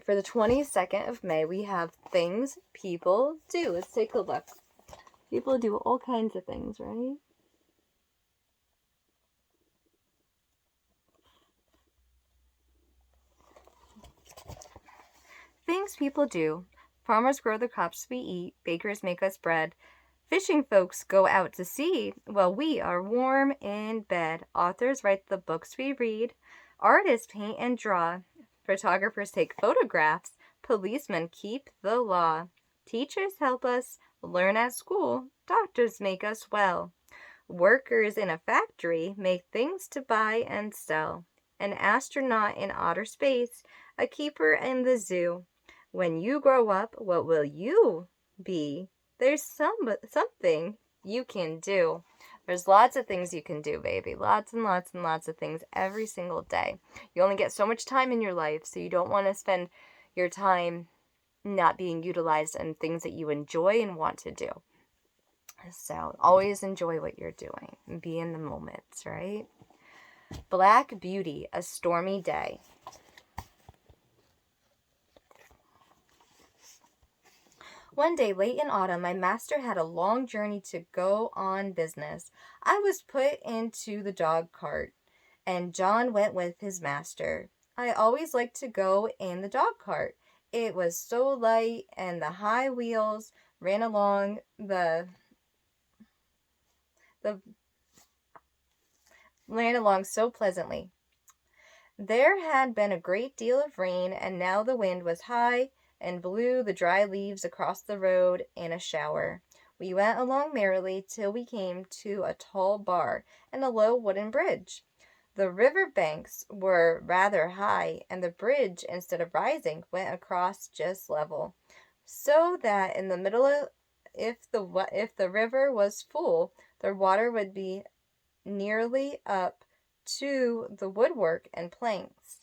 For the 22nd of May, we have things people do. Let's take a look. People do all kinds of things, right? Things people do. Farmers grow the crops we eat. Bakers make us bread. Fishing folks go out to sea while we are warm in bed. Authors write the books we read. Artists paint and draw. Photographers take photographs. Policemen keep the law. Teachers help us learn at school. Doctors make us well. Workers in a factory make things to buy and sell. An astronaut in outer space. A keeper in the zoo. When you grow up, what will you be? There's something you can do. There's lots of things you can do, baby. Lots and lots and lots of things every single day. You only get so much time in your life, so you don't want to spend your time not being utilized in things that you enjoy and want to do. So always enjoy what you're doing and be in the moment, right? Black Beauty, a stormy day. One day late in autumn, my master had a long journey to go on business. I was put into the dog cart, and John went with his master. I always liked to go in the dog cart. It was so light, and the high wheels ran along so pleasantly. There had been a great deal of rain, and now the wind was high and blew the dry leaves across the road in a shower. We went along merrily till we came to a tall bar and a low wooden bridge. The river banks were rather high, and the bridge, instead of rising, went across just level, so that in the middle, if the river was full, the water would be nearly up to the woodwork and planks.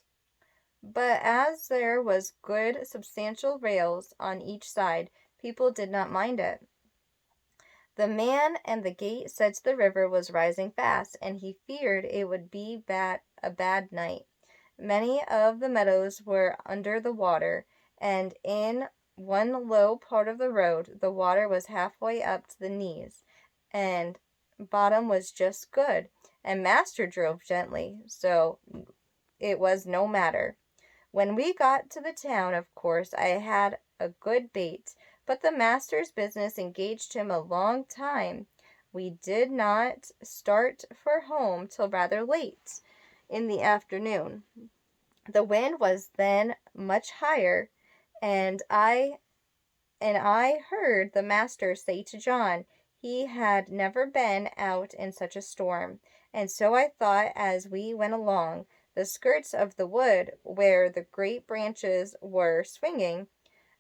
But as there was good substantial rails on each side, people did not mind it. The man at the gate said the river was rising fast, and he feared it would be a bad night. Many of the meadows were under the water, and in one low part of the road the water was halfway up to the knees, and bottom was just good, and master drove gently, so it was no matter. When we got to the town, of course, I had a good bait, but the master's business engaged him a long time. We did not start for home till rather late in the afternoon. The wind was then much higher, and I heard the master say to John he had never been out in such a storm, and so I thought as we went along the skirts of the wood, where the great branches were swinging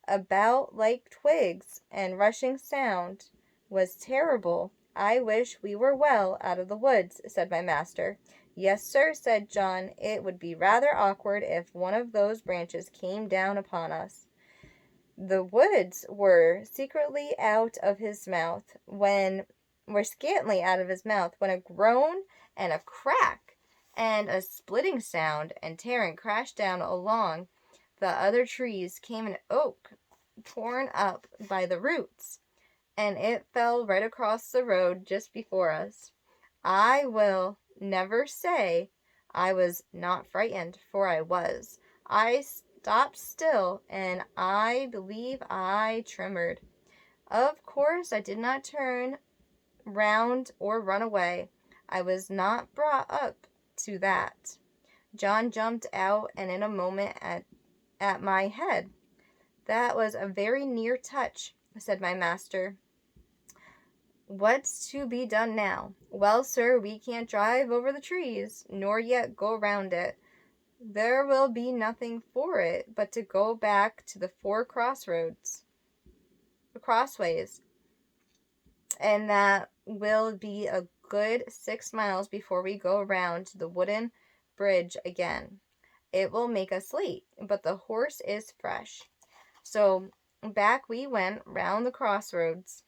about like twigs, and rushing sound was terrible. I wish we were well out of the woods, said my master. Yes, sir, said John. It would be rather awkward if one of those branches came down upon us. The woods were scantily out of his mouth when a groan and a crack and a splitting sound and tearing crashed down along the other trees. Came an oak torn up by the roots, and it fell right across the road just before us. I will never say I was not frightened, for I was. I stopped still, and I believe I trembled. Of course, I did not turn round or run away. I was not brought up to that. John jumped out, and in a moment at my head. That was a very near touch, said my master. What's to be done now? Well, sir, we can't drive over the trees, nor yet go round it. There will be nothing for it but to go back to the crossways, and that will be a good 6 miles before we go round to the wooden bridge again. It will make us late, but the horse is fresh. So back we went round the crossroads.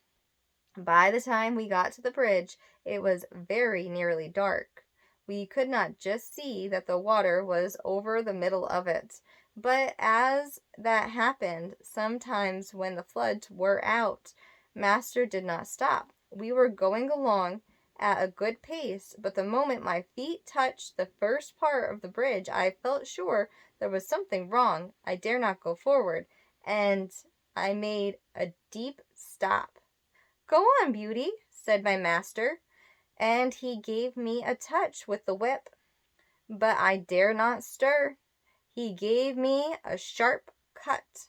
By the time we got to the bridge, it was very nearly dark. We could not just see that the water was over the middle of it, But as that happened, sometimes when the floods were out, Master did not stop. We were going along at a good pace, but the moment my feet touched the first part of the bridge, I felt sure there was something wrong. I dare not go forward, and I made a deep stop. "Go on, Beauty," said my master, and he gave me a touch with the whip. But I dare not stir. He gave me a sharp cut.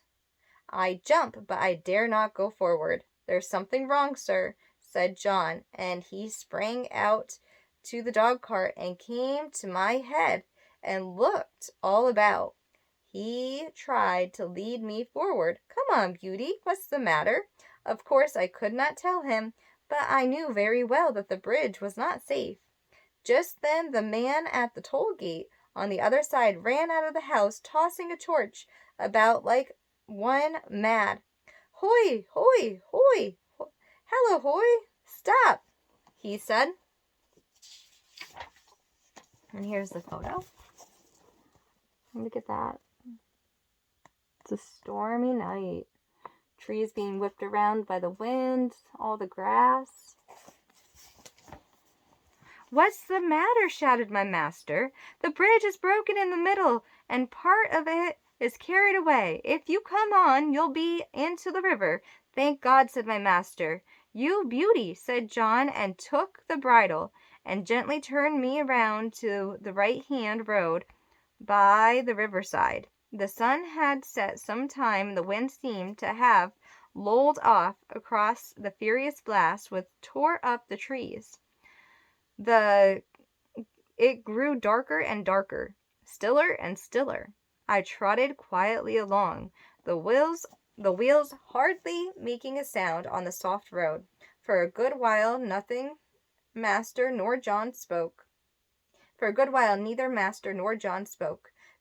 I jump, but I dare not go forward. "There's something wrong, sir," said John, and he sprang out to the dog cart and came to my head and looked all about. He tried to lead me forward. "Come on, Beauty, what's the matter?" Of course I could not tell him, but I knew very well that the bridge was not safe. Just then the man at the toll gate on the other side ran out of the house, tossing a torch about like one mad. "Hoy, hoy, hoy! Hello, hoy! Stop!" he said. And here's the photo. Look at that. It's a stormy night. Trees being whipped around by the wind, all the grass. "What's the matter?" shouted my master. "The bridge is broken in the middle, and part of it is carried away. If you come on, you'll be into the river." "Thank God," said my master. "You Beauty," said John, and took the bridle, and gently turned me around to the right-hand road by the riverside. The sun had set some time, and the wind seemed to have lulled off across the furious blast which tore up the trees. It grew darker and darker, stiller and stiller. I trotted quietly along, the wheels hardly making a sound on the soft road. For a good while neither Master nor John spoke.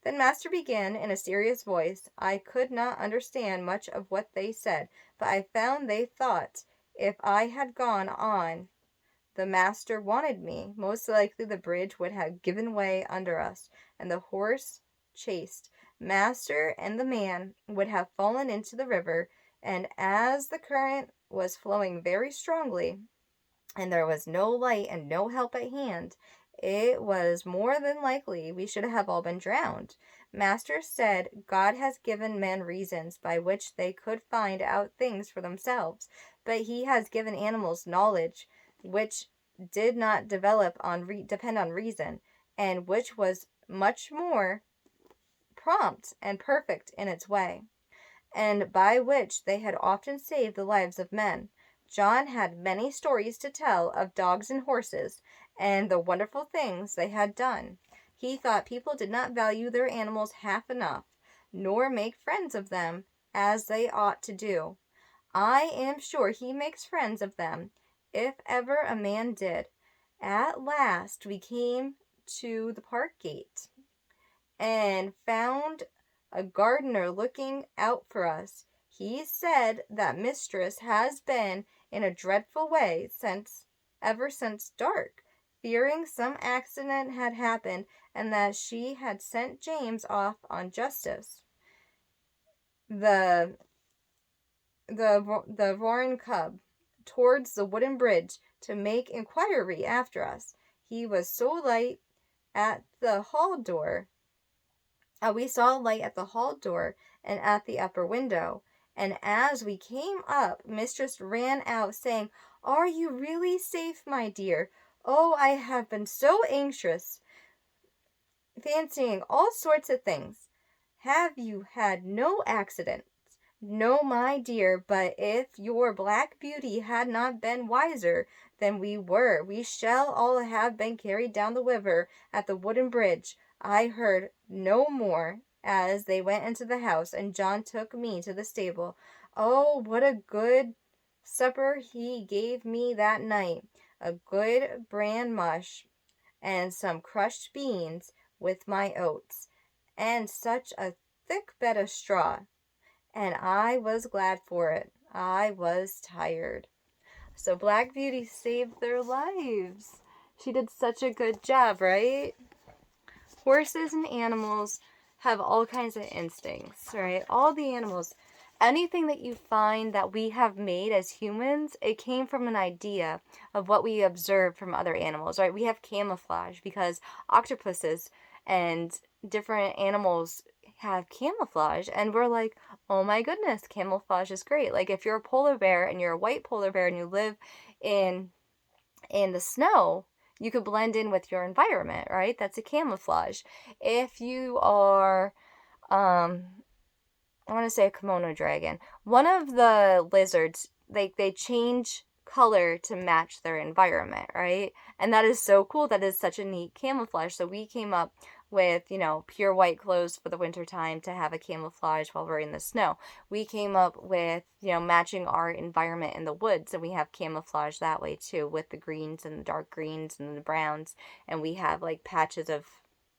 Then Master began in a serious voice. I could not understand much of what they said, but I found they thought if I had gone on the master wanted me, most likely the bridge would have given way under us, and the horse chased. Master and the man would have fallen into the river, and as the current was flowing very strongly, and there was no light and no help at hand, it was more than likely we should have all been drowned. Master said God has given men reasons by which they could find out things for themselves, but he has given animals knowledge which did not depend on reason, and which was much more prompt and perfect in its way, and by which they had often saved the lives of men. John had many stories to tell of dogs and horses, and the wonderful things they had done. He thought people did not value their animals half enough, nor make friends of them as they ought to do. I am sure he makes friends of them, if ever a man did. At last we came to the park gate, and found a gardener looking out for us. He said that mistress has been in a dreadful way ever since dark, fearing some accident had happened, and that she had sent James off on justice, the Warren cub, towards the wooden bridge to make inquiry after us. He was so light at the hall door. We saw a light at the hall door and at the upper window, and as we came up, mistress ran out, saying, "Are you really safe, my dear? Oh, I have been so anxious, fancying all sorts of things. Have you had no accident?" "No, my dear, but if your Black Beauty had not been wiser than we were, we shall all have been carried down the river at the wooden bridge." I heard no more as they went into the house, and John took me to the stable. Oh, what a good supper he gave me that night! A good bran mush, and some crushed beans with my oats, and such a thick bed of straw. And I was glad for it. I was tired. So Black Beauty saved their lives. She did such a good job, right? Horses and animals have all kinds of instincts, right? All the animals, anything that you find that we have made as humans, it came from an idea of what we observed from other animals, right? We have camouflage because octopuses and different animals have camouflage, and we're like, oh my goodness, camouflage is great. Like if you're a polar bear and you're a white polar bear and you live in the snow, you could blend in with your environment, right? That's a camouflage. If you are, I want to say a kimono dragon, one of the lizards, they change color to match their environment, right? And that is so cool. That is such a neat camouflage. So we came up with, pure white clothes for the winter time to have a camouflage while we're in the snow. We came up with, matching our environment in the woods, and we have camouflage that way too, with the greens and the dark greens and the browns, and we have like patches of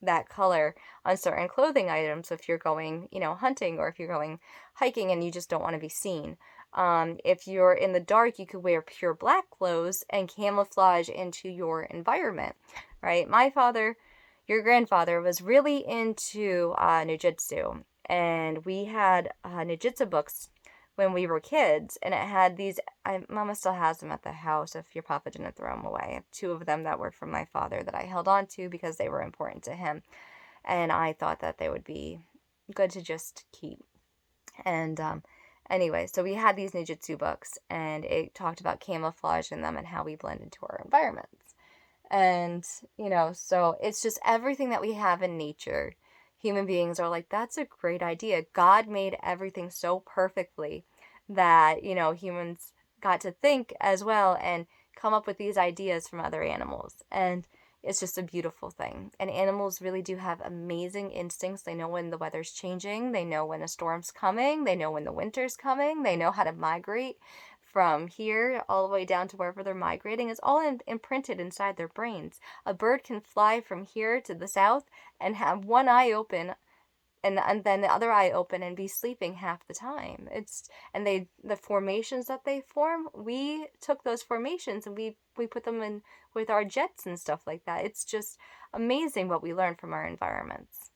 that color on certain clothing items if you're going, hunting, or if you're going hiking and you just don't want to be seen. If you're in the dark, you could wear pure black clothes and camouflage into your environment, right? My father, your grandfather, was really into nujitsu, and we had nujitsu books when we were kids, and it had these, Mama still has them at the house if your papa didn't throw them away. 2 of them that were from my father that I held on to because they were important to him, and I thought that they would be good to just keep. And anyway, so we had these ninjutsu books, and it talked about camouflage in them and how we blend into our environments. And, so it's just everything that we have in nature. Human beings are like, that's a great idea. God made everything so perfectly that, humans got to think as well and come up with these ideas from other animals. And it's just a beautiful thing. And animals really do have amazing instincts. They know when the weather's changing. They know when a storm's coming. They know when the winter's coming. They know how to migrate from here all the way down to wherever they're migrating. It's all imprinted inside their brains. A bird can fly from here to the south and have one eye open and then the other eye open and be sleeping half the time. And the formations that they form, we took those formations and we put them in with our jets and stuff like that. It's just amazing what we learn from our environments.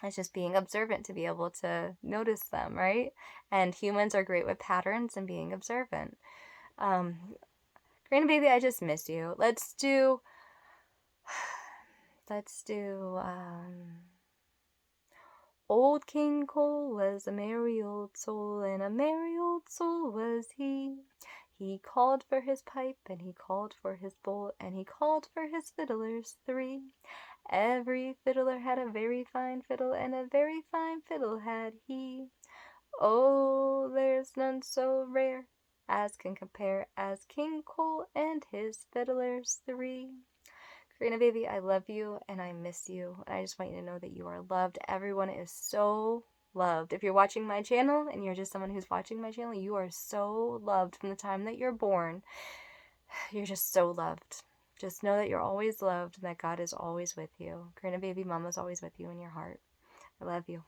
It's just being observant to be able to notice them, right? And humans are great with patterns and being observant. Karina, baby, I just miss you. Let's do Old King Cole was a merry old soul, and a merry old soul was he. He called for his pipe, and he called for his bowl, and he called for his fiddlers 3. Every fiddler had a very fine fiddle, and a very fine fiddle had he. Oh, there's none so rare as can compare as King Cole and his fiddlers 3. Karina, baby, I love you and I miss you. And I just want you to know that you are loved. Everyone is so loved. If you're watching my channel and you're just someone who's watching my channel, you are so loved from the time that you're born. You're just so loved. Just know that you're always loved and that God is always with you. Karina, baby, Mama's always with you in your heart. I love you.